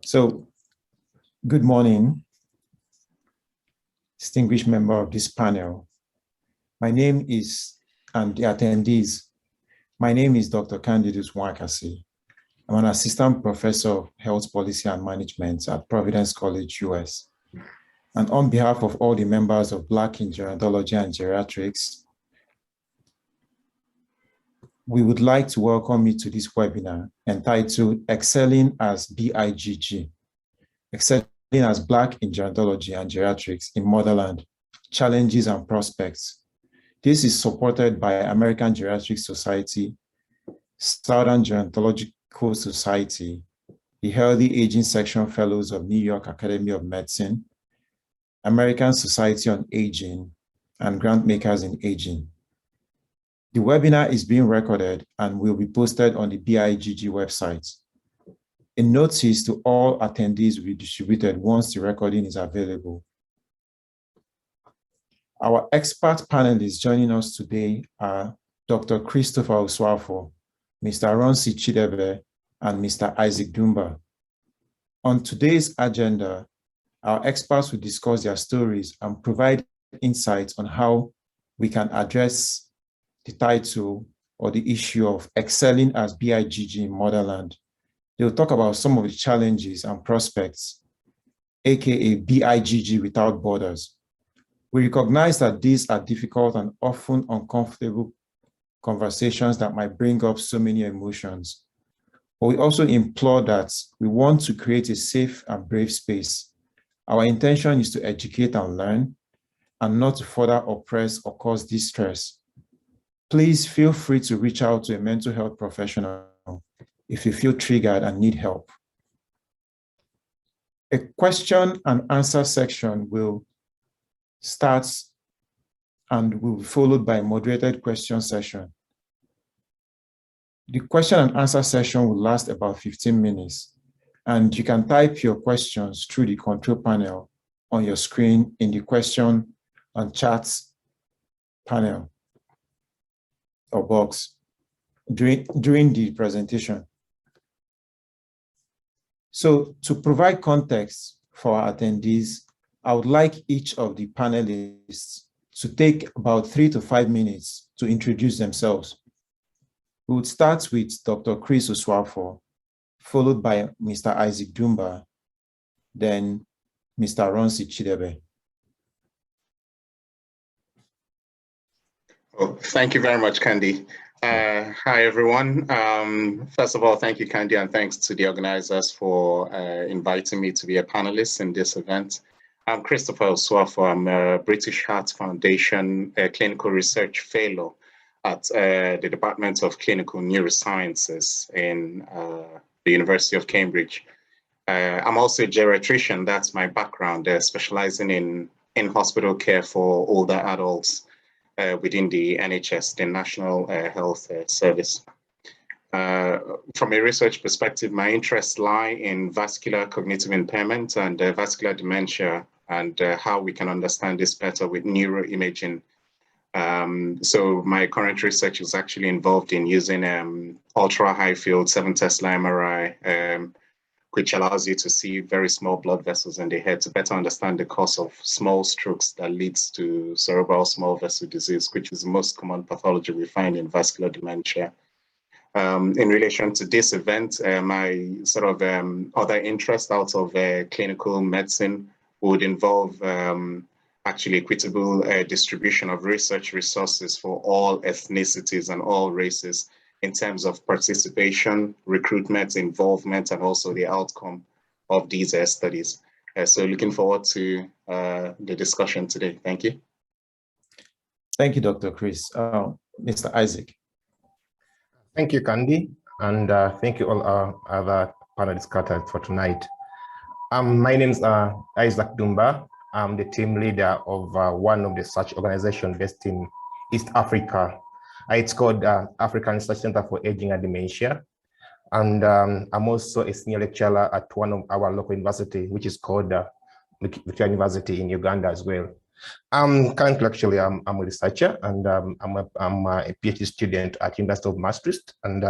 So, good morning, distinguished member of this panel. My name is, and the attendees, my name is Dr. Candi Nwakasi. I'm an assistant professor of health policy and management at Providence College, US. And on behalf of all the members of Black in Gerontology and Geriatrics, we would like to welcome you to this webinar entitled Excelling as BIGG, Excelling as Black in Gerontology and Geriatrics in Motherland, Challenges and Prospects. This is supported by American Geriatric Society, Southern Gerontological Society, the Healthy Aging Section Fellows of New York Academy of Medicine, American Society on Aging, and Grant Makers in Aging. The webinar is being recorded and will be posted on the BIGG website. A notice to all attendees will be distributed once the recording is available. Our expert panelists joining us today are Dr. Christopher Osuafor, Mr. Runcie Chidebe, and Mr. Isaac Ddumba. On today's agenda, our experts will discuss their stories and provide insights on how we can address the title or the issue of excelling as BIGG in Motherland. They'll talk about some of the challenges and prospects, aka BIGG without borders. We recognize that these are difficult and often uncomfortable conversations that might bring up so many emotions. But we also implore that we want to create a safe and brave space. Our intention is to educate and learn, and not to further oppress or cause distress. Please feel free to reach out to a mental health professional if you feel triggered and need help. A question and answer section will start and will be followed by a moderated question session. The question and answer session will last about 15 minutes, and you can type your questions through the control panel on your screen in the question and chat panel or box during the presentation. So to provide context for our attendees, I would like each of the panelists to take about 3 to 5 minutes to introduce themselves. We would start with Dr. Chris Osuafor, followed by Mr. Isaac Ddumba, then Mr. Runcie Chidebe. Oh, thank you very much, Candi. Hi, everyone. First of all, thank you, Candi, and thanks to the organizers for inviting me to be a panelist in this event. I'm Christopher Osuafor. I'm a British Heart Foundation Clinical Research Fellow at the Department of Clinical Neurosciences in the University of Cambridge. I'm also a geriatrician. That's my background, specializing in hospital care for older adults within the NHS, the National Health Service. From a research perspective, my interests lie in vascular cognitive impairment and vascular dementia, and how we can understand this better with neuroimaging. So my current research is actually involved in using ultra high field 7 Tesla MRI, which allows you to see very small blood vessels in the head to better understand the cause of small strokes that leads to cerebral small vessel disease, which is the most common pathology we find in vascular dementia. In relation to this event, my sort of other interest out of clinical medicine would involve actually equitable distribution of research resources for all ethnicities and all races in terms of participation, recruitment, involvement, and also the outcome of these studies. So looking forward to the discussion today. Thank you. Thank you, Dr. Chris. Mr. Isaac. Thank you, Candi, and thank you all our other panelists scattered for tonight. My name is Isaac Ddumba. I'm the team leader of one of the research organizations based in East Africa. It's called African Research Center for Aging and Dementia. And I'm also a senior lecturer at one of our local university, which is called Victoria University in Uganda as well. Currently, actually, I'm a researcher, and I'm a PhD student at University of Maastricht, and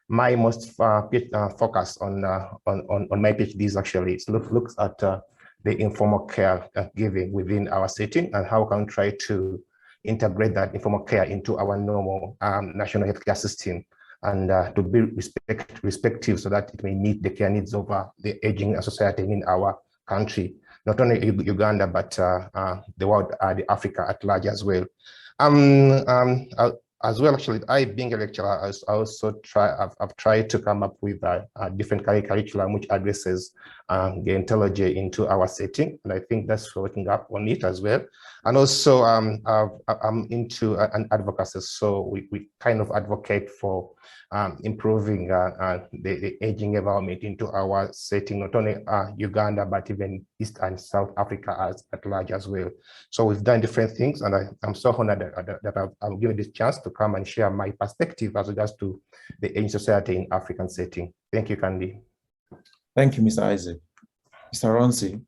my most focus on my PhD is actually looks at the informal care giving within our setting, and how can we try to integrate that informal care into our normal national healthcare system, and to be respective so that it may meet the care needs of the aging society in our country, not only Uganda, but the world, the Africa at large as well. As well, actually, I being a lecturer, I've tried to come up with a different curriculum which addresses gerontology into our setting, and I think that's working up on it as well. And also, I'm into an advocacy, so we kind of advocate for improving the aging environment into our setting, not only Uganda, but even East and South Africa at large as well. So we've done different things, and I'm so honored that I'm given this chance to come and share my perspective as regards to the aging society in African setting. Thank you, Candi. Thank you, Mr. Isaac. Mr. Runcie.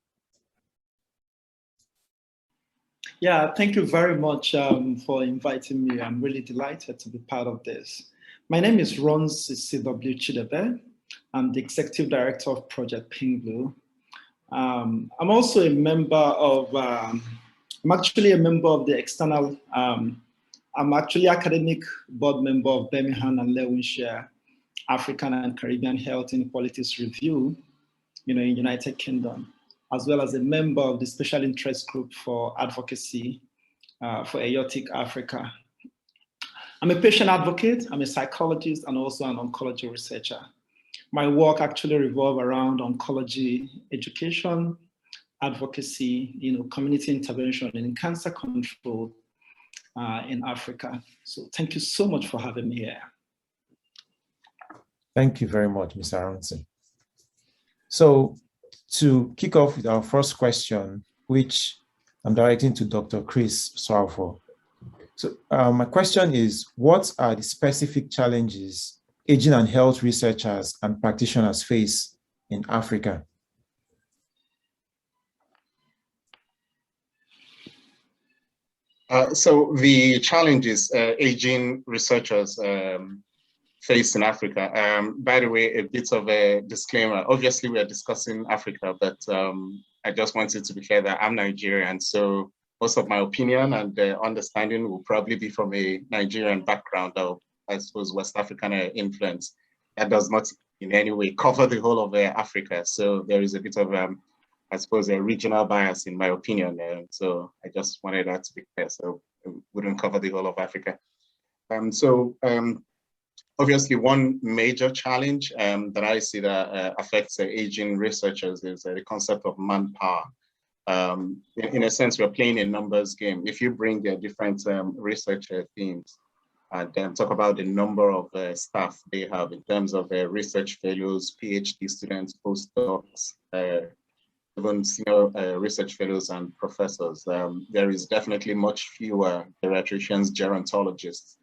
Yeah, thank you very much for inviting me. I'm really delighted to be part of this. My name is Runcie C.W. Chidebe. I'm the Executive Director of Project Pink Blue. I'm also a member of, I'm actually a member of the external, I'm actually academic board member of Birmingham and Lewisshire African and Caribbean Health Inequalities Review, in United Kingdom, as well as a member of the Special Interest Group for Advocacy for Aortic Africa. I'm a patient advocate, I'm a psychologist, and also an oncology researcher. My work actually revolves around oncology education, advocacy, community intervention in cancer control in Africa. So thank you so much for having me here. Thank you very much, Mr. Runcie. So to kick off with our first question, which I'm directing to Dr. Chris Osuafor. So my question is, what are the specific challenges aging and health researchers and practitioners face in Africa? So the challenges aging researchers face in Africa. By the way, a bit of a disclaimer. Obviously, we are discussing Africa, but I just wanted to be clear that I'm Nigerian. So most of my opinion and understanding will probably be from a Nigerian background, or I suppose West African influence. That does not in any way cover the whole of Africa. So there is a bit of, I suppose, a regional bias in my opinion. So I just wanted that to be clear. So it wouldn't cover the whole of Africa. Obviously, one major challenge that I see that affects aging researchers is the concept of manpower. In a sense, we're playing a numbers game. If you bring different research themes and then talk about the number of staff they have in terms of research fellows, PhD students, postdocs, even senior research fellows and professors, there is definitely much fewer geriatricians, gerontologists.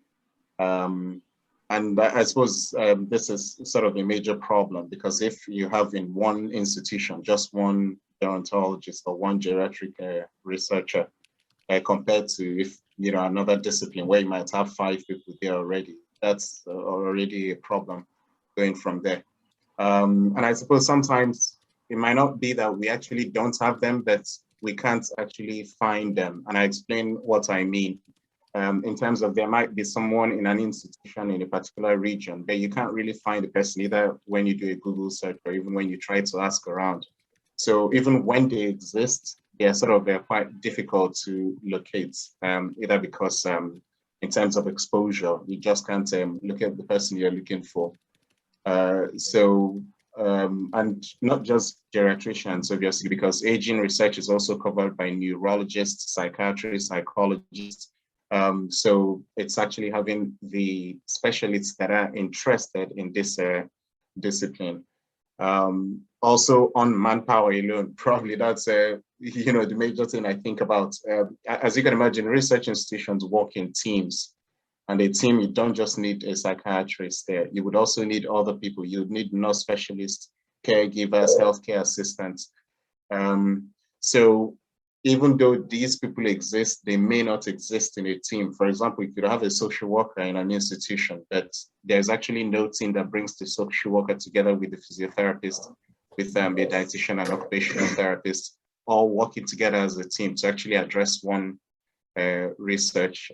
And I suppose this is sort of a major problem, because if you have in one institution just one gerontologist or one geriatric researcher, compared to if another discipline where you might have 5 people there already, that's already a problem going from there. And I suppose sometimes it might not be that we actually don't have them, but we can't actually find them. And I explain what I mean. In terms of there might be someone in an institution in a particular region, but you can't really find the person either when you do a Google search or even when you try to ask around. So even when they exist, they're sort of quite difficult to locate, either because in terms of exposure, you just can't look at the person you're looking for. And not just geriatricians, obviously, because aging research is also covered by neurologists, psychiatrists, psychologists. So it's actually having the specialists that are interested in this discipline. Also on manpower alone, probably that's the major thing I think about. As you can imagine, research institutions work in teams, and a team, you don't just need a psychiatrist there. You would also need other people. You would need nurse specialists, caregivers, healthcare assistants. So even though these people exist, they may not exist in a team. For example, you could have a social worker in an institution, but there's actually no team that brings the social worker together with the physiotherapist, with the dietitian and occupational therapist, all working together as a team to actually address one research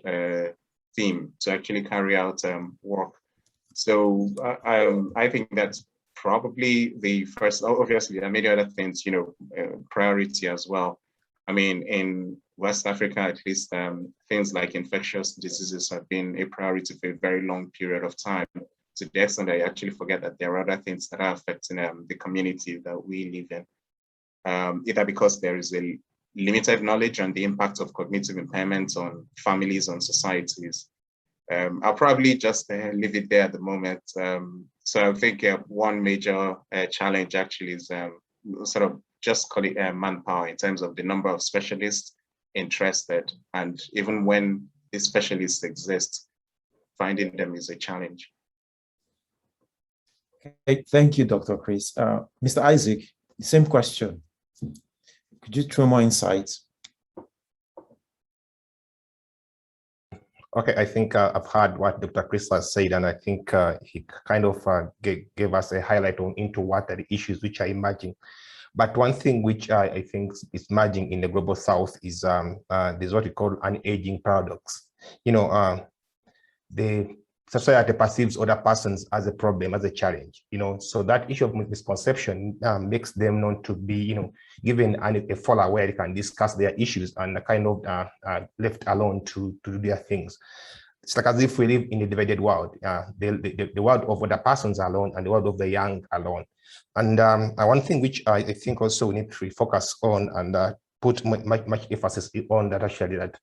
theme, to actually carry out work. So I think that's probably the first. Obviously, there are many other things, priority as well. I mean, in West Africa, at least, things like infectious diseases have been a priority for a very long period of time, to the extent that I actually forget that there are other things that are affecting the community that we live in, either because there is a limited knowledge on the impact of cognitive impairments on families, on societies. I'll probably just leave it there at the moment. So I think one major challenge actually is sort of just call it manpower, in terms of the number of specialists interested. And even when these specialists exist, finding them is a challenge. Okay, thank you, Dr. Chris. Mr. Isaac, the same question. Could you throw more insights? Okay, I think I've heard what Dr. Chris has said, and I think he kind of gave us a highlight into what are the issues which are emerging. But one thing which I think is emerging in the global south is there's what we call unaging paradox. The society perceives other persons as a problem, as a challenge, so that issue of misconception makes them not to be, given a forum where they can discuss their issues and kind of left alone to do their things. It's like as if we live in a divided world, the world of other persons alone and the world of the young alone. And one thing which I think also we need to focus on and put much emphasis on, that actually that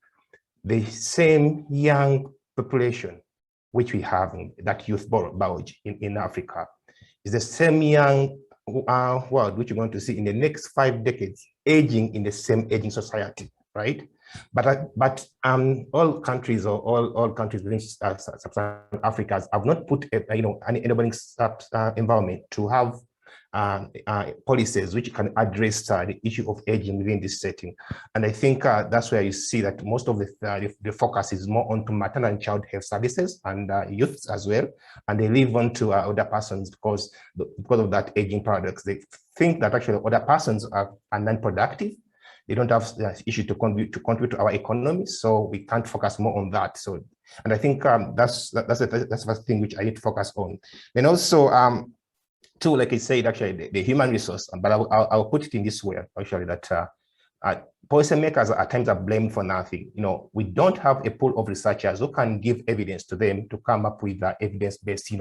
the same young population which we have in that youth bulge in Africa is the same young world which you're going to see in the next 5 decades aging in the same aging society, right? But all countries or all countries within sub-Saharan Africa have not put an enabling environment to have policies which can address the issue of aging within this setting. And I think that's where you see that most of the focus is more onto maternal and child health services and youth as well. And they leave on to other persons because of that aging paradox. They think that actually other persons are non-productive. They don't have the issue to contribute to our economy, so we can't focus more on that. So, and I think that's the first thing which I need to focus on. And also, too, like I said, actually, the human resource, but I'll put it in this way, actually, that policymakers at times are blamed for nothing. We don't have a pool of researchers who can give evidence to them to come up with evidence-based,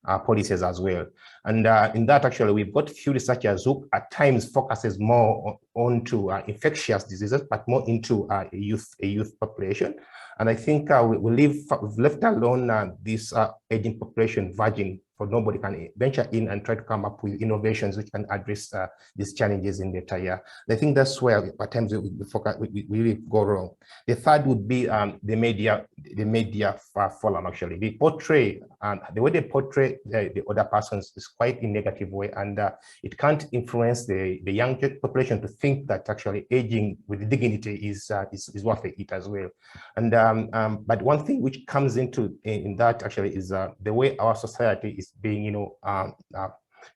policies as well. And in that, actually, we've got few researchers who at times focuses more onto infectious diseases, but more into a youth population. And I think we've left alone this aging population virgin, for nobody can venture in and try to come up with innovations which can address these challenges in the entire. I think that's where at times we really go wrong. The third would be the media forum. Actually, they portray the way they portray the other persons is quite in a negative way, and it can't influence the young population to think that actually aging with dignity is worth it as well. And but one thing which comes into in that actually is the way our society is being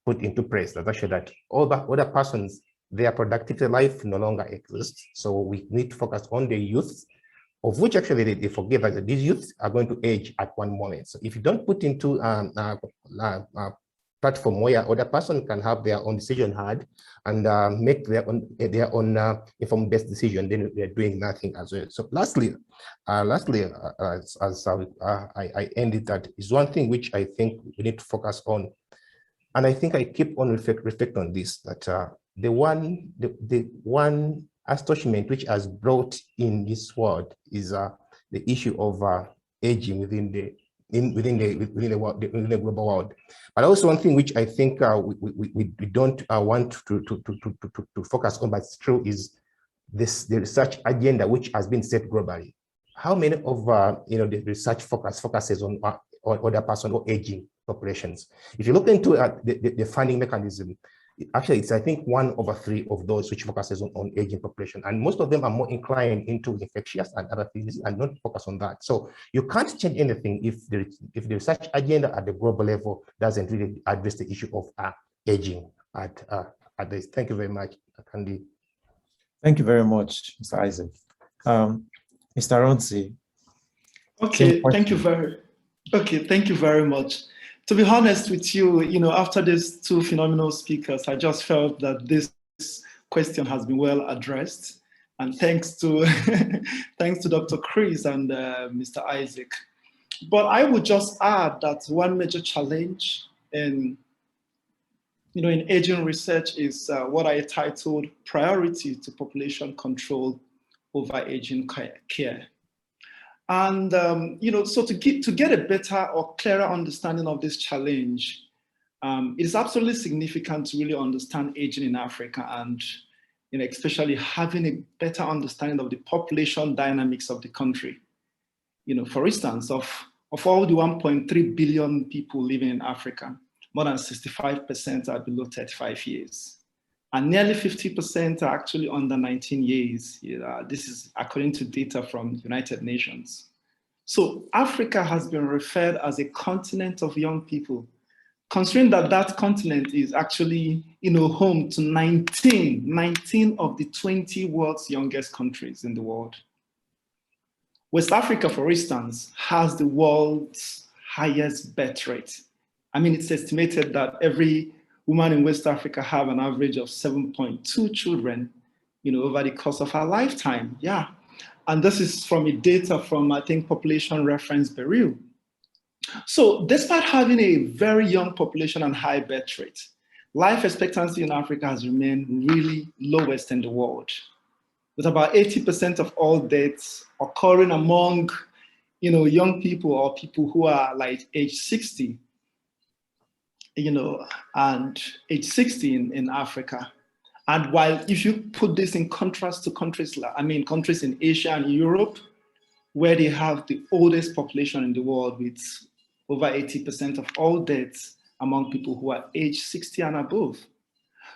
put into place. That's actually that all the other persons, their productive life no longer exists. So we need to focus on the youth, of which actually they forget that these youths are going to age at one moment. So if you don't put into platform where other person can have their own decision heard and make their own informed-based decision, then we are doing nothing as well. So lastly, as I ended, that is one thing which I think we need to focus on, and I think I keep on reflect on this, that the one astonishment which has brought in this world is the issue of aging within the global world. But also one thing which I think we don't want to focus on, but it's true, is the research agenda which has been set globally. How many of the research focuses on other person or aging populations? If you look into the funding mechanism, Actually, it's I think 1/3 of those which focuses on aging population, and most of them are more inclined into infectious and other things and not focus on that. So you can't change anything if the research agenda at the global level doesn't really address the issue of aging at this. Thank you very much, Candi. Thank you very much, Mr. Isaac. Mr. Runcie. Okay, thank you very much. To be honest with you, after these two phenomenal speakers, I just felt that this question has been well addressed. And thanks to thanks to Dr. Chris and Mr. Isaac. But I would just add that one major challenge in aging research is what I titled priority to population control over aging care. And so to get a better or clearer understanding of this challenge, it is absolutely significant to really understand aging in Africa, and especially having a better understanding of the population dynamics of the country. For instance, of all the 1.3 billion people living in Africa, more than 65% are below 35 years. And nearly 50% are actually under 19 years. This is according to data from the United Nations. So Africa has been referred as a continent of young people, considering that that continent is actually home to 19 of the 20 world's youngest countries in the world. West Africa, for instance, has the world's highest birth rate. I mean, it's estimated that every women in West Africa have an average of 7.2 children, over the course of her lifetime. Yeah, and this is from a data from, I think, Population Reference Bureau. So despite having a very young population and high birth rate, life expectancy in Africa has remained really lowest in the world, with about 80% of all deaths occurring among, young people or people who are like age 60. And age 60 in Africa. And while if you put this in contrast to countries in Asia and Europe, where they have the oldest population in the world with over 80% of all deaths among people who are age 60 and above.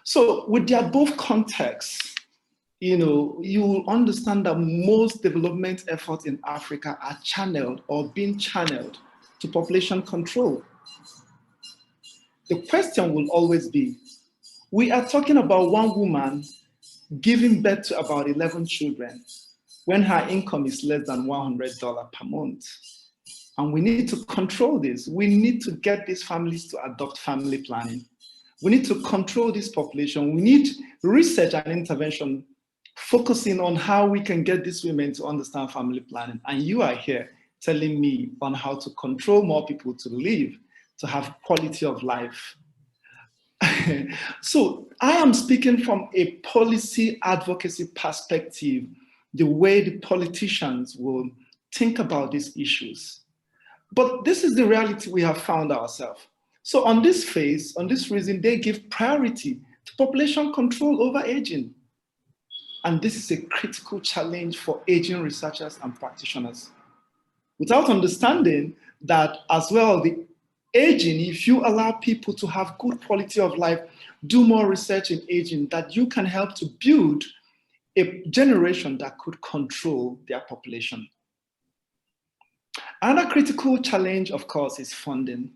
So with the above context, you will understand that most development efforts in Africa are channeled or being channeled to population control. The question will always be, we are talking about one woman giving birth to about 11 children when her income is less than $100 per month. And we need to control this. We need to get these families to adopt family planning. We need to control this population. We need research and intervention focusing on how we can get these women to understand family planning. And you are here telling me on how to control more people to live, to have quality of life. So I am speaking from a policy advocacy perspective, the way the politicians will think about these issues. But this is the reality we have found ourselves. So on this phase, on this reason, they give priority to population control over aging. And this is a critical challenge for aging researchers and practitioners. Without understanding that as well, the aging, if you allow people to have good quality of life, do more research in aging, that you can help to build a generation that could control their population. Another critical challenge, of course, is funding.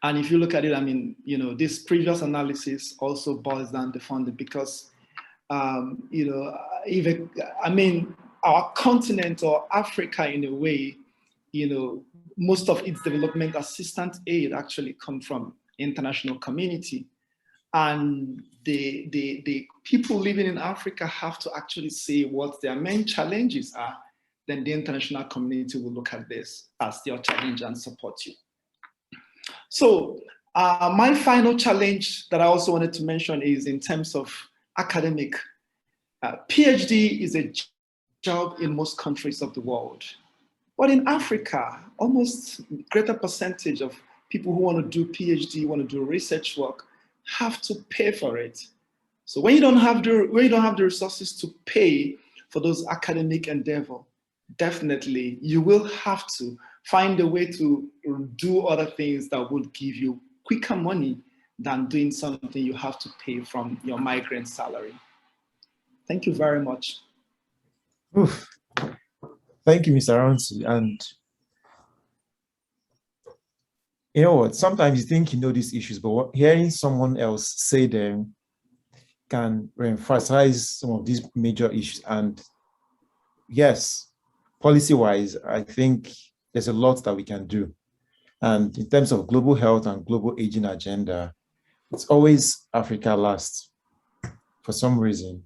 And if you look at it, this previous analysis also boils down to funding because, our continent or Africa in a way, most of its development assistance aid actually come from international community. And the people living in Africa have to actually say what their main challenges are. Then the international community will look at this as their challenge and support you. So my final challenge that I also wanted to mention is in terms of academic. PhD is a job in most countries of the world. But in Africa, almost greater percentage of people who want to do PhD, want to do research work, have to pay for it. So when you don't have the resources to pay for those academic endeavor, definitely you will have to find a way to do other things that would give you quicker money than doing something you have to pay from your migrant salary. Thank you very much. Oof. Thank you, Mr. Runcie. And you know what? Sometimes you think you know these issues, but hearing someone else say them can emphasize some of these major issues. And yes, policy-wise, I think there's a lot that we can do. And in terms of global health and global aging agenda, it's always Africa last for some reason.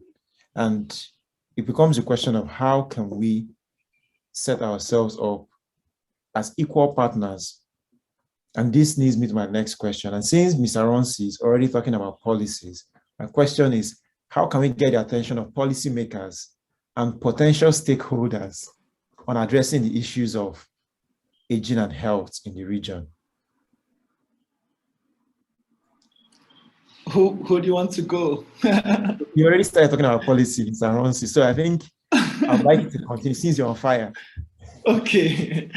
And it becomes a question of how can we set ourselves up as equal partners. And this leads me to my next question. And since Mr. Runcie is already talking about policies, my question is, how can we get the attention of policymakers and potential stakeholders on addressing the issues of aging and health in the region? Who do you want to go? You already started talking about policy, Mr. Runcie, so I think I'd like you to continue since you're on fire. Okay,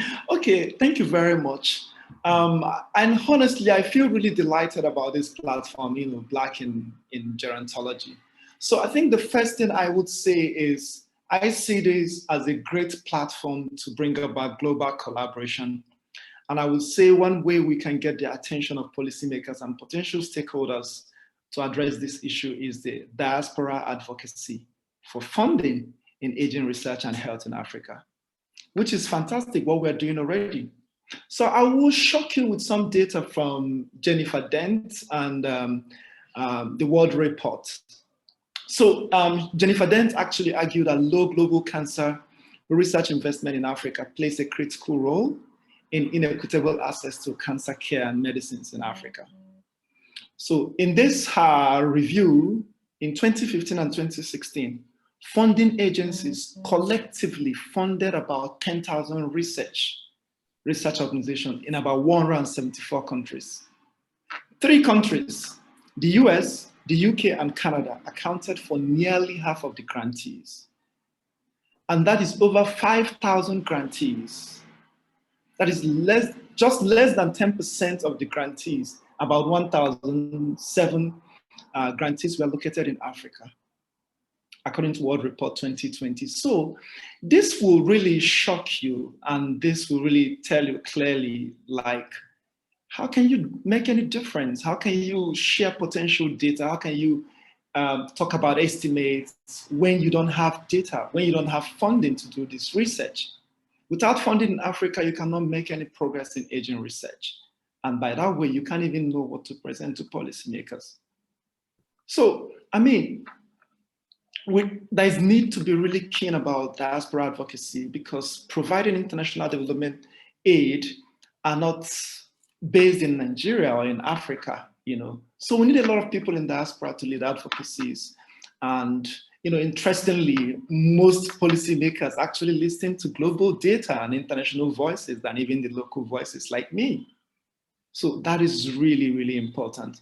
thank you very much. And honestly, I feel really delighted about this platform, Black in Gerontology. So I think the first thing I would say is, I see this as a great platform to bring about global collaboration. And I would say one way we can get the attention of policymakers and potential stakeholders to address this issue is the diaspora advocacy for funding in aging research and health in Africa, which is fantastic what we're doing already. So I will shock you with some data from Jennifer Dent and the World Report. So Jennifer Dent actually argued that low global cancer research investment in Africa plays a critical role in inequitable access to cancer care and medicines in Africa. So in this review, in 2015 and 2016, funding agencies collectively funded about 10,000 research organizations in about 174 countries. 3 countries, the US, the UK, and Canada, accounted for nearly half of the grantees. And that is over 5,000 grantees. That is just less than 10% of the grantees. About 1,007 grantees were located in Africa, according to World Report 2020. So this will really shock you, and this will really tell you clearly, like, how can you make any difference? How can you share potential data? How can you talk about estimates when you don't have data, when you don't have funding to do this research? Without funding in Africa, you cannot make any progress in aging research. And by that way, you can't even know what to present to policymakers. So, I mean, there's need to be really keen about diaspora advocacy, because providing international development aid are not based in Nigeria or in Africa, So we need a lot of people in diaspora to lead advocacies. And, interestingly, most policymakers actually listen to global data and international voices than even the local voices like me. So that is really, really important.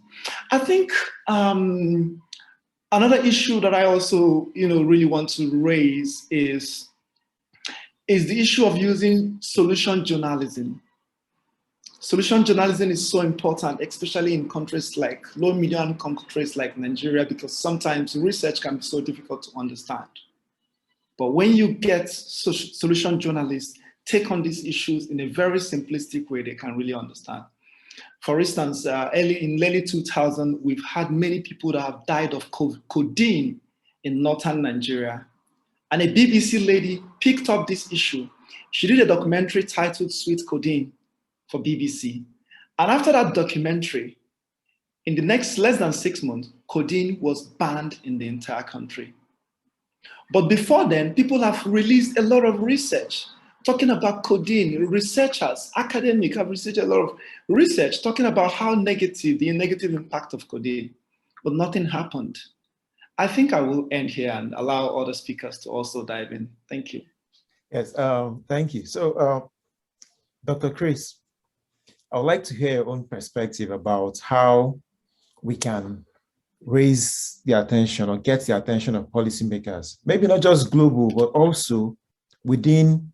I think another issue that I also, really want to raise is the issue of using solution journalism. Solution journalism is so important, especially in countries like low-medium countries like Nigeria, because sometimes research can be so difficult to understand. But when you get solution journalists take on these issues in a very simplistic way, they can really understand. For instance, in early 2000, we've had many people that have died of codeine in northern Nigeria. And a BBC lady picked up this issue. She did a documentary titled Sweet Codeine for BBC. And after that documentary, in the next less than 6 months, codeine was banned in the entire country. But before then, people have released a lot of research talking about codeine. Researchers, academics have received a lot of research talking about how the negative impact of codeine, but nothing happened. I think I will end here and allow other speakers to also dive in. Thank you. Yes, thank you. So, Dr. Chris, I would like to hear your own perspective about how we can raise the attention or get the attention of policymakers, maybe not just global, but also within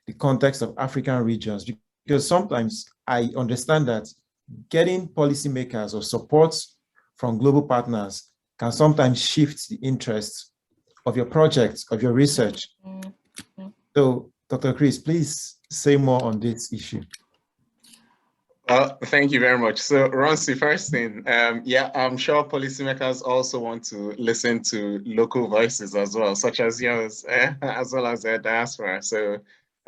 the context of African regions, because sometimes I understand that getting policymakers or support from global partners can sometimes shift the interest of your project, of your research. So, Dr. Chris, please say more on this issue. Thank you very much. So, Runcie, first thing, yeah, I'm sure policymakers also want to listen to local voices as well, such as yours, as well as their diaspora. So,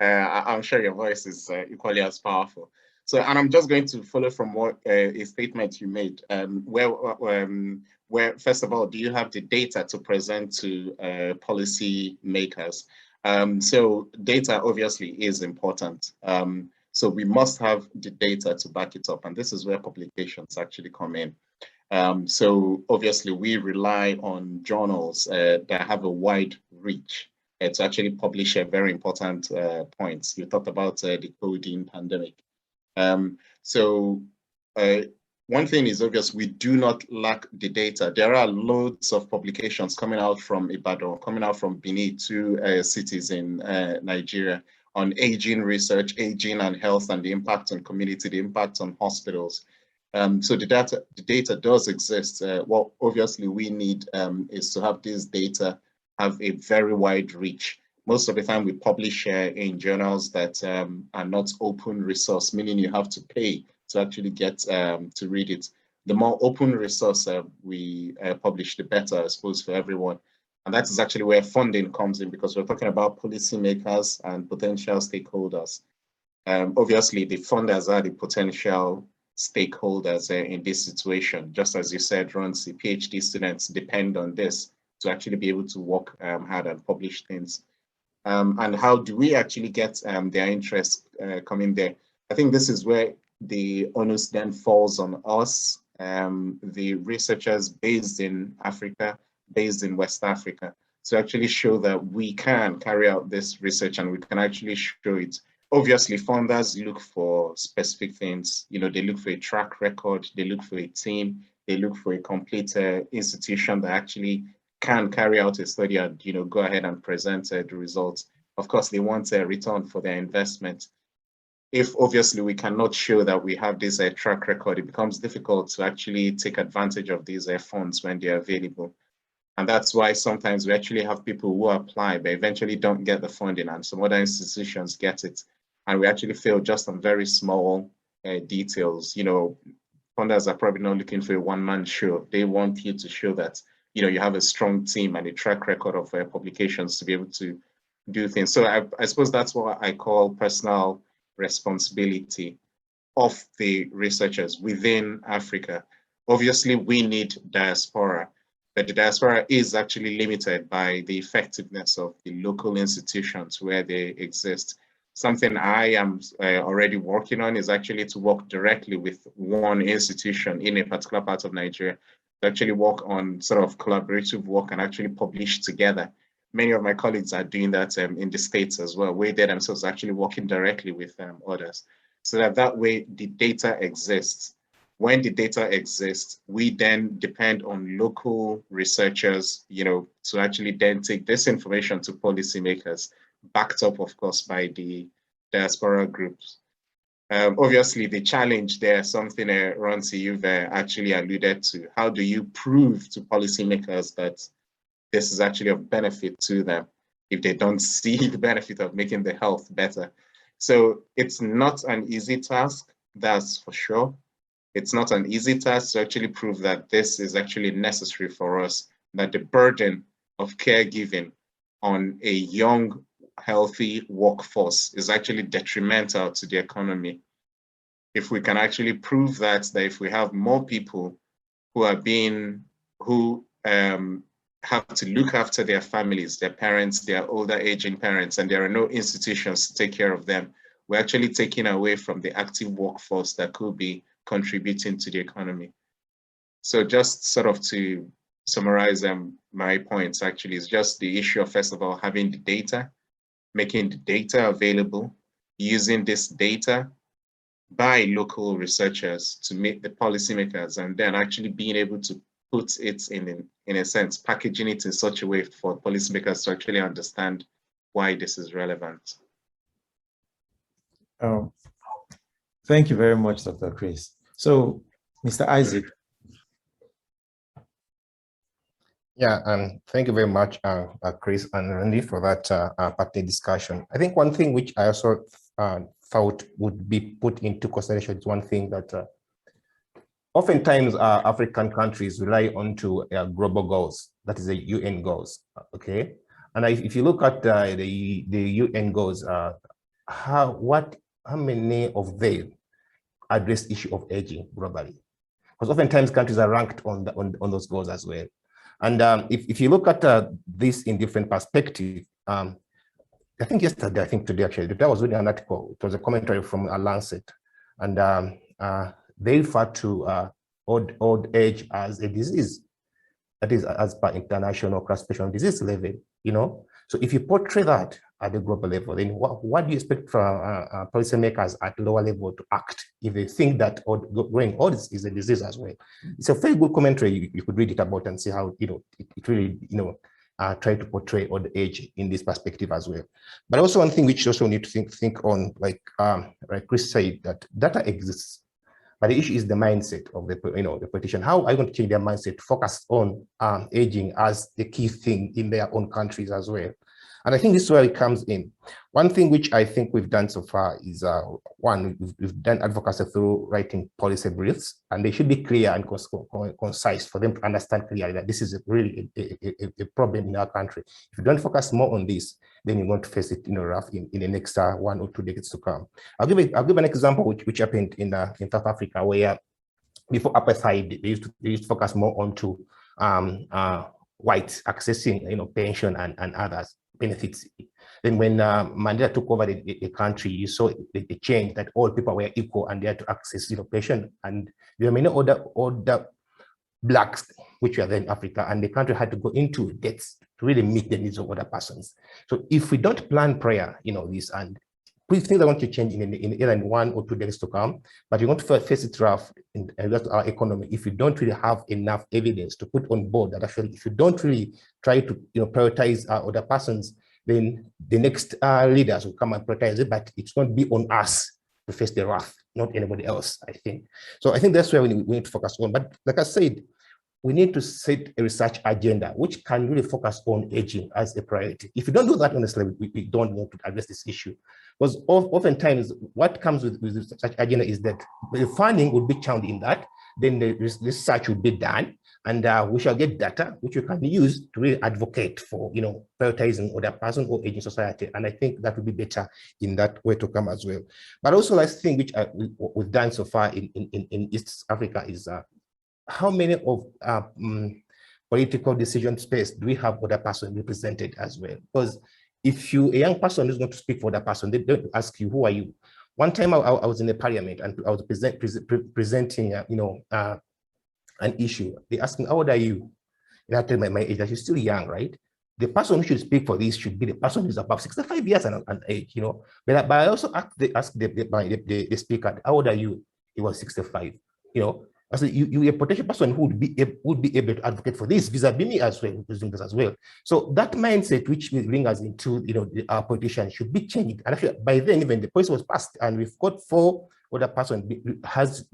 I'm sure your voice is equally as powerful. So, and I'm just going to follow from what a statement you made, where first of all, do you have the data to present to policy makers? So, data obviously is important. So we must have the data to back it up, and this is where publications actually come in. So obviously we rely on journals that have a wide reach to actually publish very important points. You talked about the COVID pandemic. One thing is obvious, we do not lack the data. There are loads of publications coming out from Ibadan, coming out from Benin, two cities in Nigeria, on aging research, aging and health, and the impact on community, the impact on hospitals. So the data does exist. What obviously we need is to have this data have a very wide reach. Most of the time we publish in journals that are not open resource, meaning you have to pay to actually get to read it. The more open resource we publish, the better, I suppose, for everyone. And that is actually where funding comes in, because we're talking about policymakers and potential stakeholders. Obviously, the funders are the potential stakeholders in this situation. Just as you said, Runcie, PhD students depend on this to actually be able to work hard and publish things. And how do we actually get their interest coming there? I think this is where the onus then falls on us, the researchers based in Africa, based in West Africa, to actually show that we can carry out this research and we can actually show it. Obviously, funders look for specific things. You know, they look for a track record, they look for a team, they look for a complete institution that actually can carry out a study and, you know, go ahead and present the results. Of course, they want a return for their investment. If obviously we cannot show that we have this track record, it becomes difficult to actually take advantage of these funds when they're available. And that's why sometimes we actually have people who apply, but eventually don't get the funding, and some other institutions get it. And we actually fail just on very small details. You know, funders are probably not looking for a one-man show. They want you to show that, you know, you have a strong team and a track record of publications to be able to do things. So I suppose that's what I call personal responsibility of the researchers within Africa. Obviously, we need diaspora, but the diaspora is actually limited by the effectiveness of the local institutions where they exist. Something I am already working on is actually to work directly with one institution in a particular part of Nigeria, to actually work on sort of collaborative work and actually publish together. Many of my colleagues are doing that in the States as well, where they themselves are actually working directly with others. So that way the data exists. When the data exists, we then depend on local researchers, you know, to actually then take this information to policymakers, backed up, of course, by the diaspora groups. Obviously, the challenge there, something Runcie, you've actually alluded to. How do you prove to policymakers that this is actually of benefit to them if they don't see the benefit of making the health better? So it's not an easy task, that's for sure. It's not an easy task to actually prove that this is actually necessary for us, that the burden of caregiving on a young, healthy workforce is actually detrimental to the economy. If we can actually prove that if we have more people who have to look after their families, their parents, their older aging parents, and there are no institutions to take care of them, we're actually taking away from the active workforce that could be contributing to the economy. So just sort of to summarize my points, actually, is just the issue of, first of all, having the data, making the data available, using this data by local researchers to meet the policymakers, and then actually being able to put it in a sense, packaging it in such a way for policymakers to actually understand why this is relevant. Thank you very much, Dr. Chris. So, Mr. Isaac. Yeah, thank you very much, Chris and Randy, for that partner discussion. I think one thing which I also thought would be put into consideration is one thing that oftentimes African countries rely on to global goals, that is the UN goals, okay? And if you look at the UN goals, how many of them address the issue of aging globally? Because oftentimes countries are ranked on those goals as well. And if you look at this in different perspectives, I think yesterday, I think today actually, there was reading an article, it was a commentary from a Lancet, and they refer to old age as a disease. That is as per international classification of disease level, you know. So if you portray that at the global level, then what do you expect from policymakers at lower level to act if they think that growing old is a disease as well? It's a very good commentary. You could read it about and see how, you know, it really, you know, try to portray old age in this perspective as well. But also one thing which you also need to think on, like Chris said, that data exists. But the issue is the mindset of the politician. How are you going to change their mindset to focus on aging as the key thing in their own countries as well? And I think this is where it comes in. One thing which I think we've done so far is, one, we've done advocacy through writing policy briefs, and they should be clear and concise for them to understand clearly that this is really a problem in our country. If you don't focus more on this, then you're going to face it rough in the next 1 or 2 decades to come. I'll give an example which happened in South Africa, where before apartheid, they used to focus more onto whites accessing pension and others benefits. Then when Mandela took over the country, you saw the change that all people were equal and they had to access pension, and there were many other blacks which were there in Africa, and the country had to go into debts to really meet the needs of other persons. So if we don't plan prior, this, and things are going to change in either 1 or 2 days to come, but you're going to face it rough in regards to our economy if you don't really have enough evidence to put on board that actually, if you don't really try to prioritize other persons, then the next leaders will come and prioritize it, but it's going to be on us to face the wrath, not anybody else, I think. So I think that's where we need to focus on. But like I said, we need to set a research agenda which can really focus on aging as a priority. If you don't do that, honestly, we don't want to address this issue. Because oftentimes what comes with such agenda is that the funding will be channeled in that, then the research will be done, and we shall get data which we can use to really advocate for prioritizing other person or aging society. And I think that will be better in that way to come as well. But also last thing which we've done so far in East Africa is how many of political decision space do we have other person represented as well? Because if a young person is going to speak for that person, they don't ask you, who are you? One time I was in the parliament and I was presenting, an issue. They asked me, how old are you? And I told my age, that you're still young, right? The person who should speak for this should be the person who's above 65 years and age, But I also asked the speaker, how old are you? He was 65, I said, you're a potential person who would be able to advocate for this vis-a-vis me as well, So that mindset which will bring us into, our politicians should be changed. And actually, by then, even the policy was passed, and we've got 4 other persons has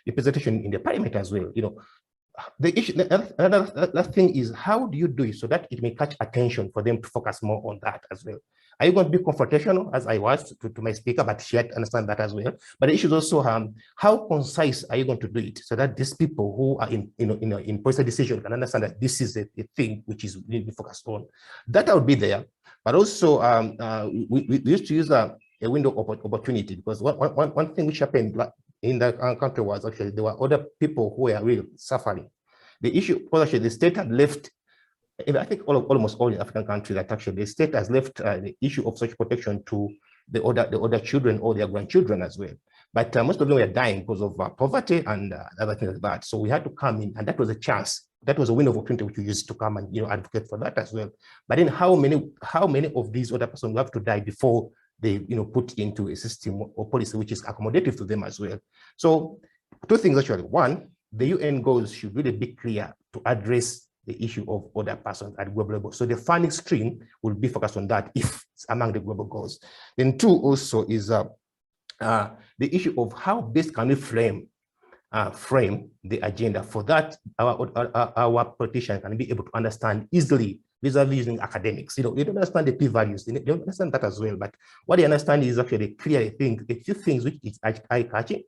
representation in the parliament as well. The issue, another thing is, how do you do it so that it may catch attention for them to focus more on that as well? Are you going to be confrontational, as I was to my speaker, but she had to understand that as well? But the issue is also how concise are you going to do it so that these people who are in policy decision can understand that this is a thing which is really focused on. That would be there, but also we used to use a window of opportunity, because one thing which happened in the country was actually there were other people who were really suffering. The issue was actually the state had left. I think almost all the African countries, that actually the state has left the issue of social protection to the other children or their grandchildren as well. But most of them were dying because of poverty and other things like that. So we had to come in, and that was a chance. That was a window of opportunity which we used to come and advocate for that as well. But then how many of these other persons have to die before they put into a system or policy which is accommodative to them as well? So 2 things actually. One, the UN goals should really be clear to address the issue of other persons at global level. So the funding stream will be focused on that if it's among the global goals. Then 2 also is the issue of how best can we frame frame the agenda. For that, our politicians can be able to understand easily vis-a-vis using academics. They don't understand the p-values. They don't understand that as well. But what they understand is actually clear. I think a few things which is eye-catching.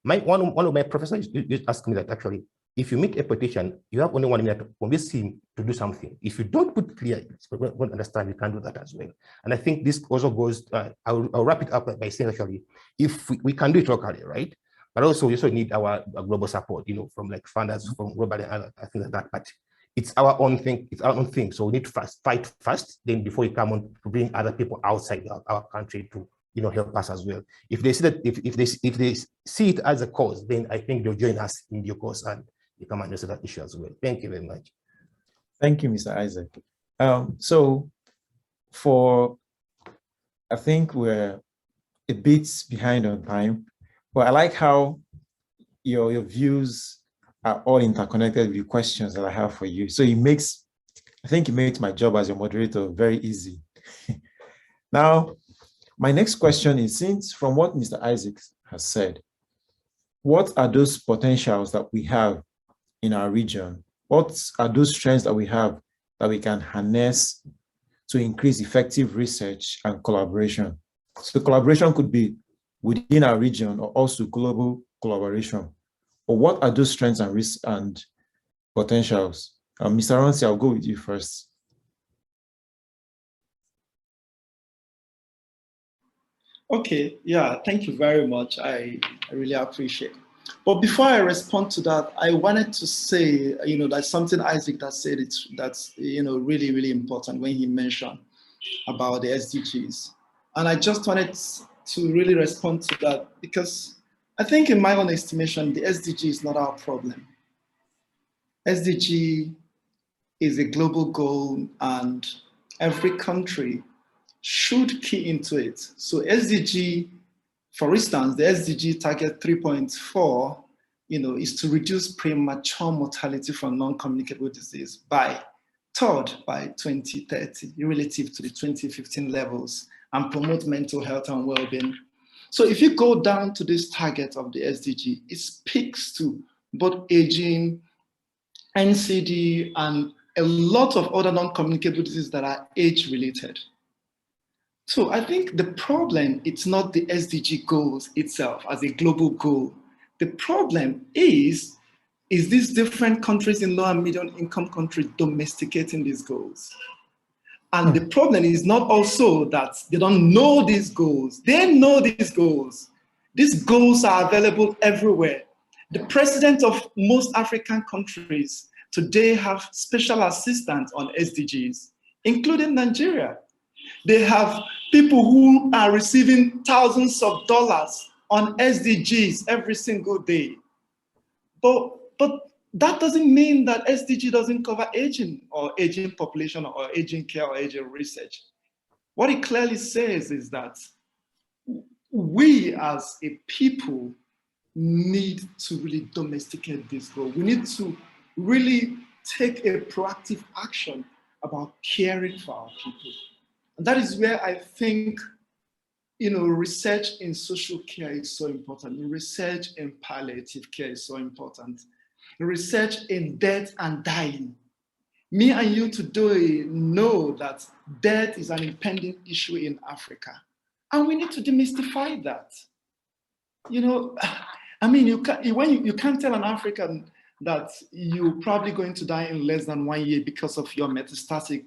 One of my professors used to ask me that actually, if you meet a politician, you have only 1 minute to convince him to do something. If you don't put clear, we won't understand, you can do that as well. And I think this also goes, I'll wrap it up by saying actually, if we can do it locally, right? But also we also need our global support, from like funders from global and other things like that. But it's our own thing. So we need to fight first, then before we come on to bring other people outside our country to help us as well. If they see that if they see it as a cause, then I think they'll join us in due course and become address that issue as well. Thank you very much. Thank you, Mr. Isaac. So I think we're a bit behind on time, but I like how your views are all interconnected with the questions that I have for you. So I think it makes my job as your moderator very easy. Now, my next question is, since from what Mr. Isaac has said, what are those potentials that we have in our region? What are those strengths that we have that we can harness to increase effective research and collaboration? So collaboration could be within our region or also global collaboration. Or what are those strengths and risks and potentials? Mr. Runcie, I'll go with you first. Okay, yeah, thank you very much. I really appreciate it. But before I respond to that, I wanted to say, that's something Isaac that said that's really, really important when he mentioned about the SDGs. And I just wanted to really respond to that because I think in my own estimation, the SDG is not our problem. SDG is a global goal and every country should key into it. So SDG, for instance, the SDG target 3.4, is to reduce premature mortality from non-communicable disease by 2030 relative to the 2015 levels and promote mental health and well-being. So if you go down to this target of the SDG, it speaks to both aging, NCD, and a lot of other non-communicable diseases that are age-related. So I think the problem, it's not the SDG goals itself as a global goal. The problem is these different countries in low and medium income countries domesticating these goals. And the problem is not also that they don't know these goals. They know these goals. These goals are available everywhere. The president of most African countries today have special assistants on SDGs, including Nigeria. They have people who are receiving thousands of dollars on SDGs every single day. But that doesn't mean that SDG doesn't cover aging or aging population or aging care or aging research. What it clearly says is that we as a people need to really domesticate this goal. We need to really take a proactive action about caring for our people. And that is where I think research in social care is so important. Research in palliative care is so important. Research in death and dying. Me and you today know that death is an impending issue in Africa. And we need to demystify that. I mean, you can't tell an African that you're probably going to die in less than 1 year because of your metastatic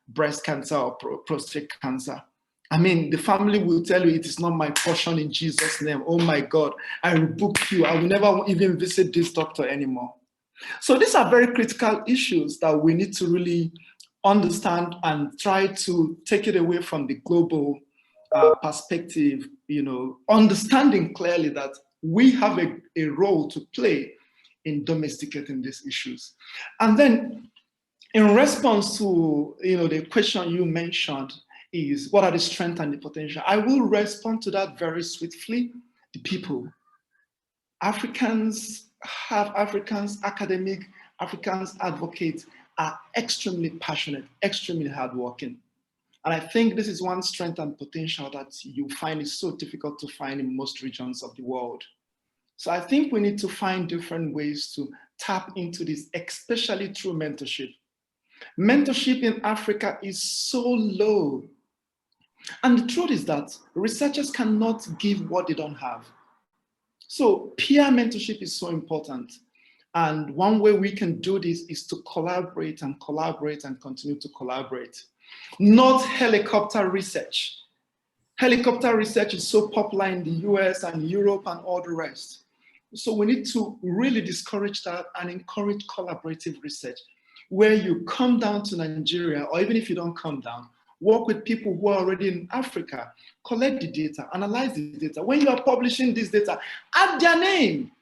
breast cancer or prostate cancer. I mean, the family will tell you it is not my portion in Jesus' name. Oh my God, I rebuke you. I will never even visit this doctor anymore. So these are very critical issues that we need to really understand and try to take it away from the global perspective, understanding clearly that we have a role to play in domesticating these issues. And then in response to the question you mentioned is, what are the strengths and the potential? I will respond to that very swiftly. The people. Africans, academic, Africans advocates are extremely passionate, extremely hardworking. And I think this is one strength and potential that you find is so difficult to find in most regions of the world. So I think we need to find different ways to tap into this, especially through mentorship. Mentorship in Africa is so low. And the truth is that researchers cannot give what they don't have. So peer mentorship is so important. And one way we can do this is to collaborate and collaborate and continue to collaborate. Not helicopter research. Helicopter research is so popular in the US and Europe and all the rest. So we need to really discourage that and encourage collaborative research, where you come down to Nigeria, or even if you don't come down, work with people who are already in Africa, collect the data, analyze the data. When you are publishing this data, add their name.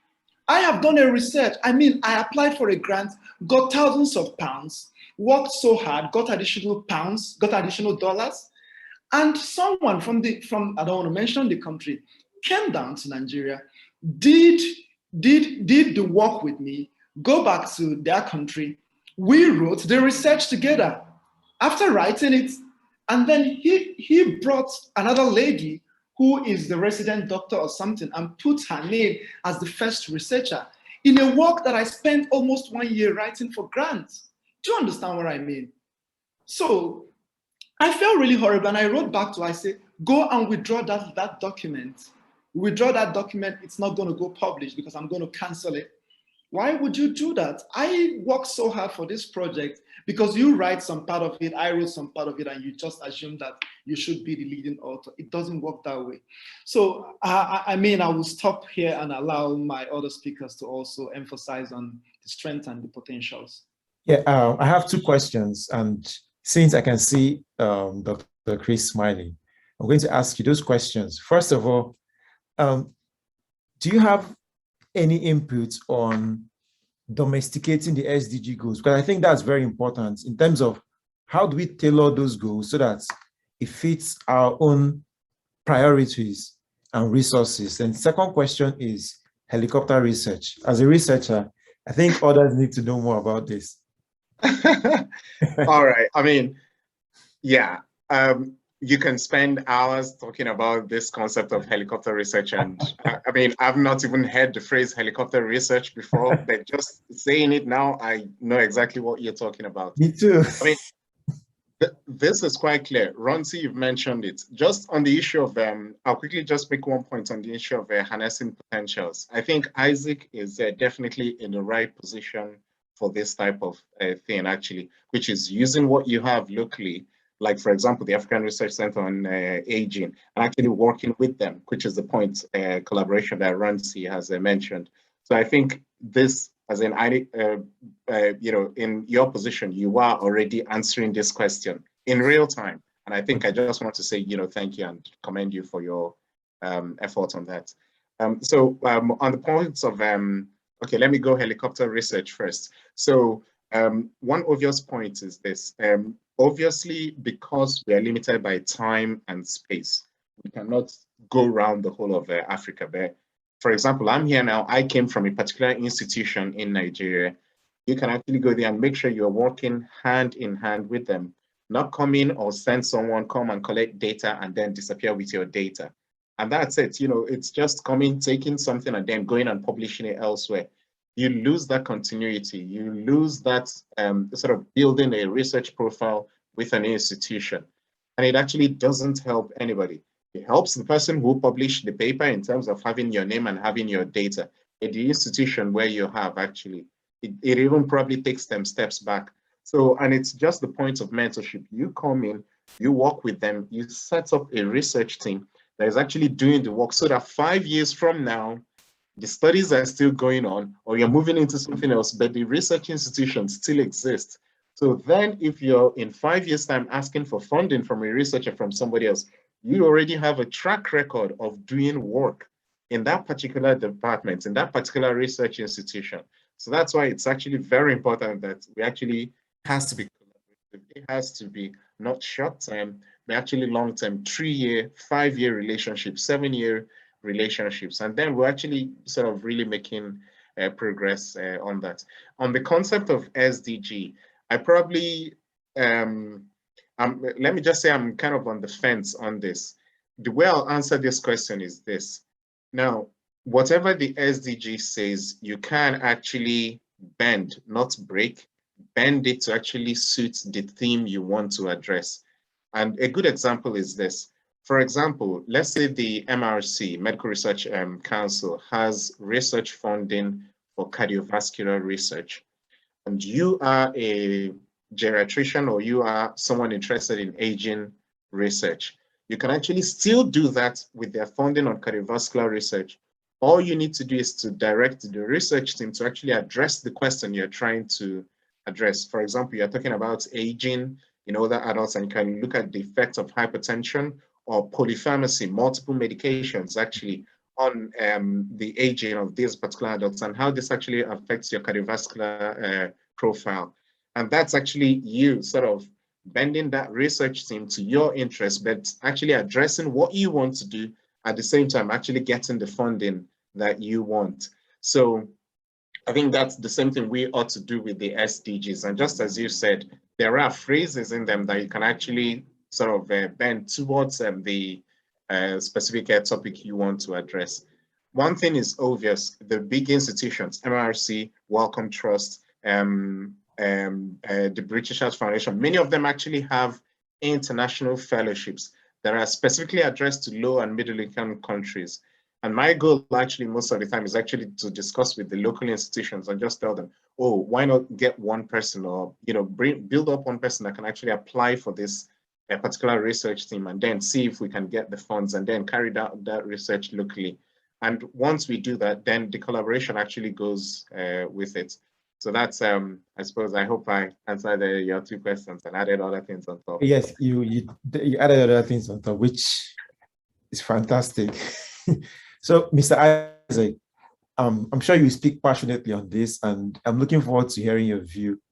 I have done a research. I mean, I applied for a grant, got thousands of pounds, worked so hard, got additional pounds, got additional dollars, and someone from I don't want to mention the country, came down to Nigeria, did the work with me, go back to their country. We wrote the research together. After writing it, and then he brought another lady who is the resident doctor or something and put her name as the first researcher in a work that I spent almost 1 year writing for grants. Do you understand what I mean? So I felt really horrible, and I wrote back to her, I said, go and withdraw that document. Withdraw that document, it's not going to go published because I'm going to cancel it. Why would you do that? I worked so hard for this project because you write some part of it, I wrote some part of it, and you just assume that you should be the leading author. It doesn't work that way. So, I mean, I will stop here and allow my other speakers to also emphasize on the strengths and the potentials. Yeah, I have two questions. And since I can see Dr. Chris smiling, I'm going to ask you those questions. First of all, do you have any input on domesticating the SDG goals? Because I think that's very important in terms of how do we tailor those goals so that it fits our own priorities and resources. And second question is helicopter research. As a researcher, I think others need to know more about this. All right. I mean, yeah. You can spend hours talking about this concept of helicopter research. And I mean, I've not even heard the phrase helicopter research before, but just saying it now, I know exactly what you're talking about. Me too. I mean, this is quite clear. Runcie, you've mentioned it. Just on the issue of, I'll quickly just make one point on the issue of harnessing potentials. I think Isaac is definitely in the right position for this type of thing, actually, which is using what you have locally, like, for example, the African Research Center on Aging, and actually working with them, which is the point, collaboration that Runcie has mentioned. So I think this, as in, you know, in your position, you are already answering this question in real time. And I think I just want to say, you know, thank you and commend you for your effort on that. So on the points of, okay, let me go helicopter research first. So one obvious point is this. Obviously, because we are limited by time and space, we cannot go around the whole of Africa. But for example, I'm here now, I came from a particular institution in Nigeria. You can actually go there and make sure you're working hand in hand with them, not come in or send someone, come and collect data and then disappear with your data. And that's it, you know, it's just coming, taking something and then going and publishing it elsewhere. You lose that continuity, you lose that sort of building a research profile with an institution. And it actually doesn't help anybody. It helps the person who published the paper in terms of having your name and having your data. At the institution where you have actually, it even probably takes them steps back. So, and it's just the point of mentorship. You come in, you work with them, you set up a research team that is actually doing the work so that 5 years from now, the studies are still going on, or you're moving into something else, but the research institutions still exist. So then if you're in 5 years' time asking for funding from a researcher from somebody else, you already have a track record of doing work in that particular department, in that particular research institution. So that's why it's actually very important that we actually has to be collaborative. It has to be not short-term, but actually long-term, 3-year, 5-year relationships, 7-year relationships. And then we're actually sort of really making progress on that. On the concept of SDG, I probably, let me just say I'm kind of on the fence on this. The way I'll answer this question is this. Now, whatever the SDG says, you can actually bend, not break, bend it to actually suit the theme you want to address. And a good example is this. For example, let's say the MRC, Medical Research Council, has research funding for cardiovascular research, and you are a geriatrician or you are someone interested in aging research. You can actually still do that with their funding on cardiovascular research. All you need to do is to direct the research team to actually address the question you're trying to address. For example, you're talking about aging in older adults, and you can look at the effects of hypertension or polypharmacy, multiple medications actually on the aging of these particular adults and how this actually affects your cardiovascular profile. And that's actually you sort of bending that research team to your interest, but actually addressing what you want to do at the same time, actually getting the funding that you want. So I think that's the same thing we ought to do with the SDGs. And just as you said, there are phrases in them that you can actually sort of bend towards the specific topic you want to address. One thing is obvious: the big institutions, MRC, Wellcome Trust, the British Heart Foundation, many of them actually have international fellowships that are specifically addressed to low and middle income countries. And my goal actually most of the time is actually to discuss with the local institutions and just tell them, oh, why not get one person, or build up one person that can actually apply for this particular research team, and then see if we can get the funds and then carry out that research locally. And once we do that, then the collaboration actually goes with it. So that's, I suppose, I hope I answered your two questions and added other things on top. Yes, you added other things on top, which is fantastic. So, Mr. Isaac, I'm sure you speak passionately on this, and I'm looking forward to hearing your view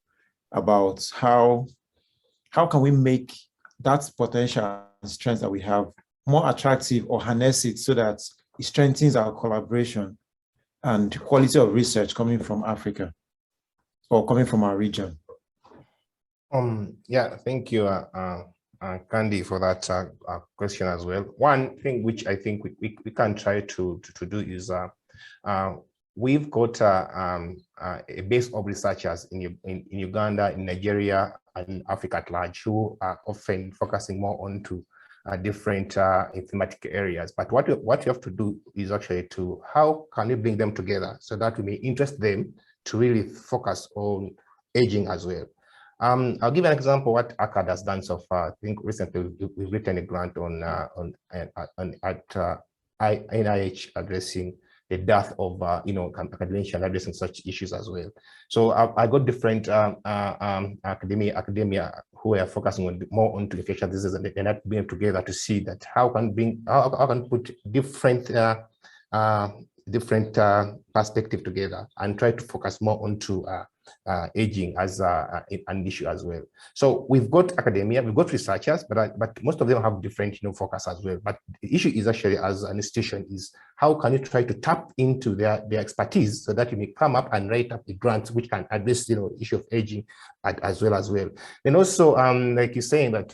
about how can we make that potential and strength that we have more attractive, or harness it so that it strengthens our collaboration and quality of research coming from Africa or coming from our region. Yeah, thank you, Candi, for that question as well. One thing which I think we can try to do is we've got a base of researchers in Uganda, in Nigeria, and Africa at large, who are often focusing more onto different thematic areas. But what you have to do is actually to how can we bring them together so that we may interest them to really focus on aging as well. I'll give an example what ACAD has done so far. I think recently we've written a grant at NIH addressing the death of academicians, addressing such issues as well. So I got different academia who are focusing on more on infectious diseases, and they're not being together to see that how can put different perspective together and try to focus more onto aging as an issue as well. So we've got academia, we've got researchers, but most of them have different focus as well. But the issue is actually, as an institution, is how can you try to tap into their expertise so that you may come up and write up the grants which can address issue of aging as well. And also, like you're saying that,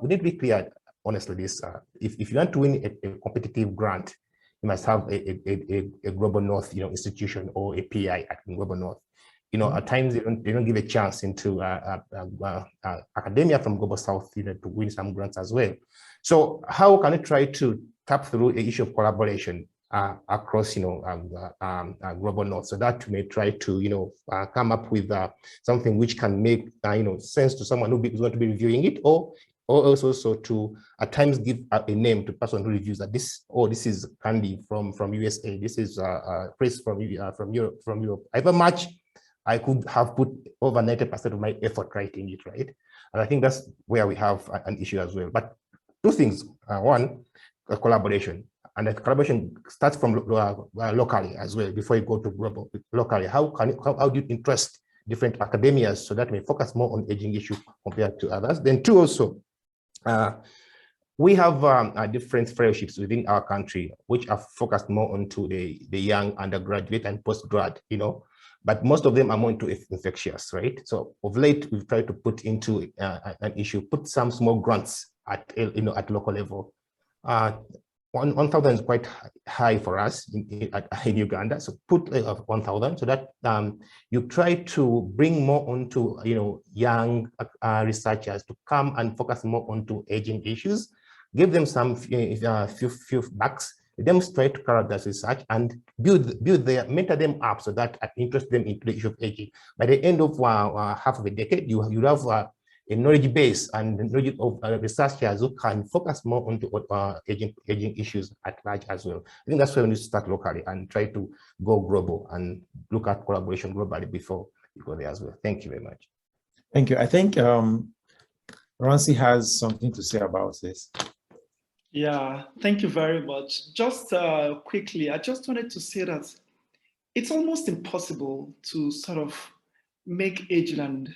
we need to be clear, honestly, this if you want to win a competitive grant, you must have a Global North institution or a PI at Global North. At times they don't give a chance into academia from Global South to win some grants as well. So how can you try to tap through the issue of collaboration across Global North, so that you may try to come up with something which can make sense to someone who is going to be reviewing it, or also so to at times give a name to person who reviews that this is Candi from USA, this is Chris from Europe. However much I could have put over 90% of my effort writing it, right? And I think that's where we have an issue as well. But two things: one, collaboration, and that collaboration starts from locally as well before you go to global. Locally, how do you interest different academias so that we focus more on aging issue compared to others? Then two, also, we have different fellowships within our country which are focused more onto the young undergraduate and postgrad, but most of them are more into infectious, right? So of late, we've tried to put into an issue, put some small grants at local level. 1,000 is quite high for us in Uganda. So put 1,000 so that you try to bring more onto young researchers to come and focus more onto aging issues. Give them some few bucks, demonstrate characters research, and mentor them up so that interest them into the issue of aging. By the end of half of a decade, you have a knowledge base and knowledge of researchers who can focus more onto aging issues at large as well. I think that's why we need to start locally and try to go global and look at collaboration globally before we go there as well. Thank you very much. Thank you. I think Runcie has something to say about this. Yeah, thank you very much. Just quickly, I just wanted to say that it's almost impossible to sort of make aging and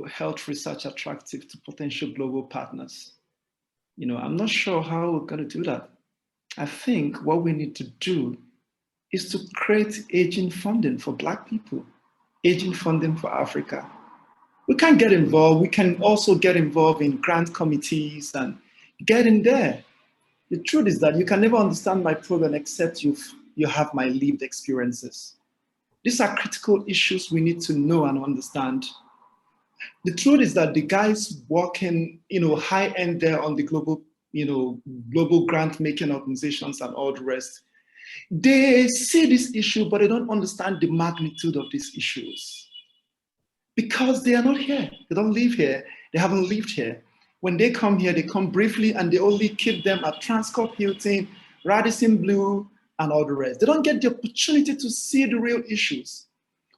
health research attractive to potential global partners. I'm not sure how we're going to do that. I think what we need to do is to create aging funding for Black people, aging funding for Africa. We can get involved. We can also get involved in grant committees and get in there. The truth is that you can never understand my program except you have my lived experiences. These are critical issues we need to know and understand. The truth is that the guys working, high end there on the global, global grant making organizations and all the rest, they see this issue, but they don't understand the magnitude of these issues because they are not here. They don't live here. They haven't lived here. When they come here, they come briefly and they only keep them at Transcorp Hilton, Radisson Blu, and all the rest. They don't get the opportunity to see the real issues.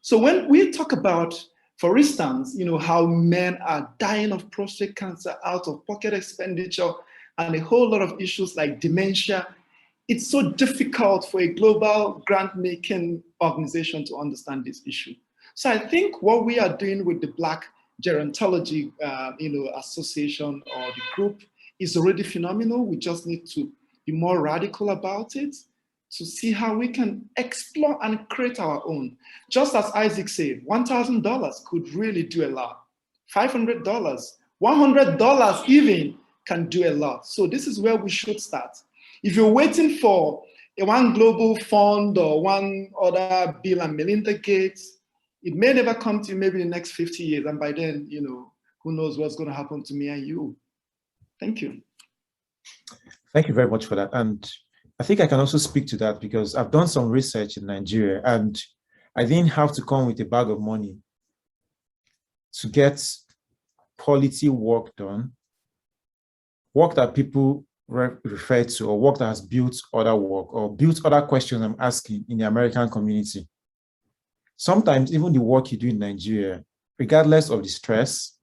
So when we talk about, for instance, how men are dying of prostate cancer, out-of-pocket expenditure, and a whole lot of issues like dementia, it's so difficult for a global grant-making organization to understand this issue. So I think what we are doing with the Black Gerontology association or the group is already phenomenal. We just need to be more radical about it to see how we can explore and create our own. Just as Isaac said, $1,000 could really do a lot. $500, $100 even can do a lot. So this is where we should start. If you're waiting for one global fund or one other Bill and Melinda Gates, it may never come to you maybe in the next 50 years. And by then, who knows what's going to happen to me and you. Thank you. Thank you very much for that. And I think I can also speak to that because I've done some research in Nigeria and I didn't have to come with a bag of money to get quality work done, work that people refer to, or work that has built other work or built other questions I'm asking in the American community. Sometimes even the work you do in Nigeria, regardless of the stress,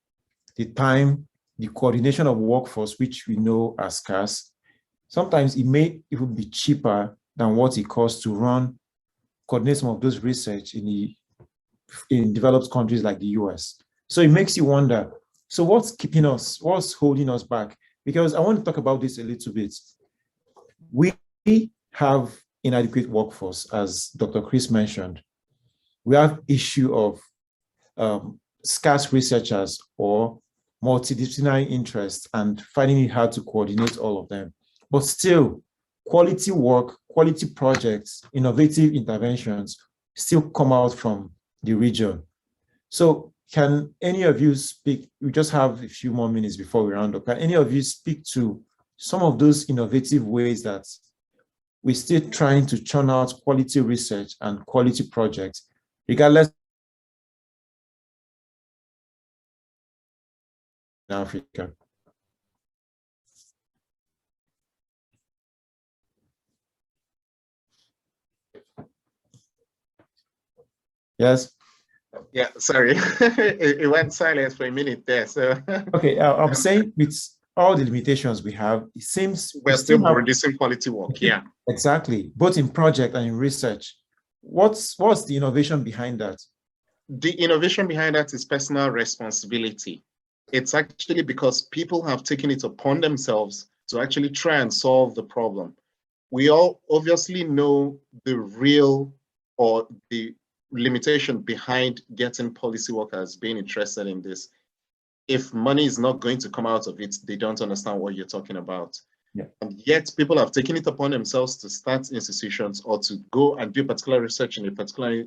the time, the coordination of workforce, which we know are scarce, sometimes it may even be cheaper than what it costs to coordinate some of those research in developed countries like the US. So it makes you wonder, so what's holding us back? Because I want to talk about this a little bit. We have inadequate workforce, as Dr. Chris mentioned. We have issue of scarce researchers or multidisciplinary interests and finding it hard to coordinate all of them. But still, quality work, quality projects, innovative interventions still come out from the region. So can any of you speak? We just have a few more minutes before we round up. Can any of you speak to some of those innovative ways that we're still trying to churn out quality research and quality projects, regardless in Africa? Yes. Yeah, sorry, it went silent for a minute there. So okay, I'm saying with all the limitations we have, it seems we're still producing quality work. Yeah, exactly, both in project and in research. What's the innovation behind that? The innovation behind that is personal responsibility. It's actually because people have taken it upon themselves to actually try and solve the problem. We all obviously know the real or the limitation behind getting policy workers being interested in this. If money is not going to come out of it, they don't understand what you're talking about. And yet people have taken it upon themselves to start institutions or to go and do particular research in a particular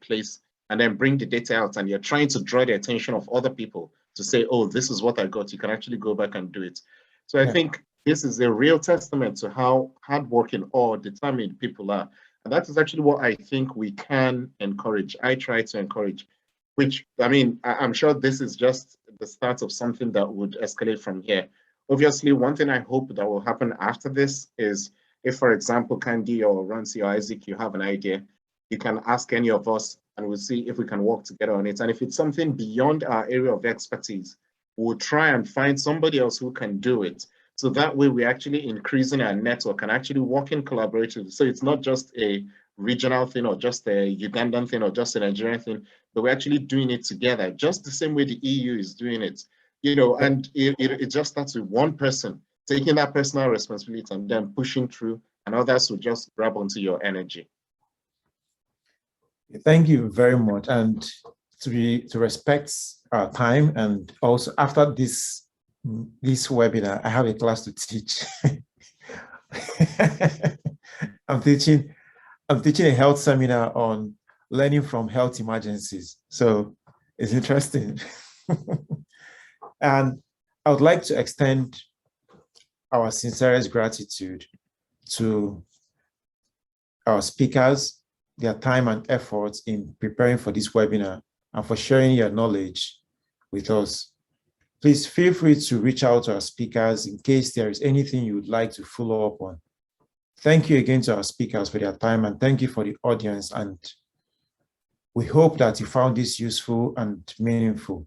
place and then bring the data out, and you're trying to draw the attention of other people to say, oh, this is what I got. You can actually go back and do it. So I think this is a real testament to how hardworking or determined people are. And that is actually what I think we can encourage. I try to encourage, which, I mean, I'm sure this is just the start of something that would escalate from here. Obviously, one thing I hope that will happen after this is if, for example, Candi or Runcie or Isaac, you have an idea, you can ask any of us and we'll see if we can work together on it. And if it's something beyond our area of expertise, we'll try and find somebody else who can do it. So that way we're actually increasing our network and actually working collaboratively. So it's not just a regional thing or just a Ugandan thing or just a Nigerian thing, but we're actually doing it together, just the same way the EU is doing it. You know, and it just starts with one person taking that personal responsibility and then pushing through, and others will just grab onto your energy. Thank you very much. And to respect our time, and also after this webinar, I have a class to teach. I'm teaching a health seminar on learning from health emergencies. So it's interesting. And I would like to extend our sincerest gratitude to our speakers, their time and efforts in preparing for this webinar and for sharing your knowledge with us. Please feel free to reach out to our speakers in case there is anything you would like to follow up on. Thank you again to our speakers for their time, and thank you for the audience. And we hope that you found this useful and meaningful.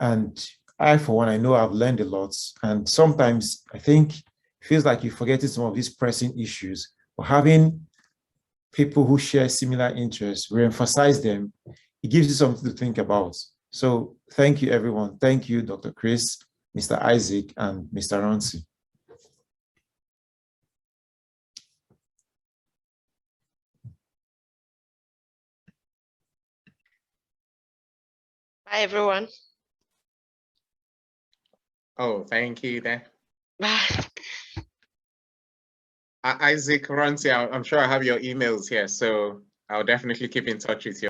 And I, for one, I know I've learned a lot. And sometimes I think it feels like you're forgetting some of these pressing issues, but having people who share similar interests, re-emphasize them, it gives you something to think about. So thank you, everyone. Thank you, Dr. Chris, Mr. Isaac, and Mr. Runcie. Bye, everyone. Oh, thank you there. Bye. Isaac, Runcie, I'm sure I have your emails here, so I'll definitely keep in touch with you.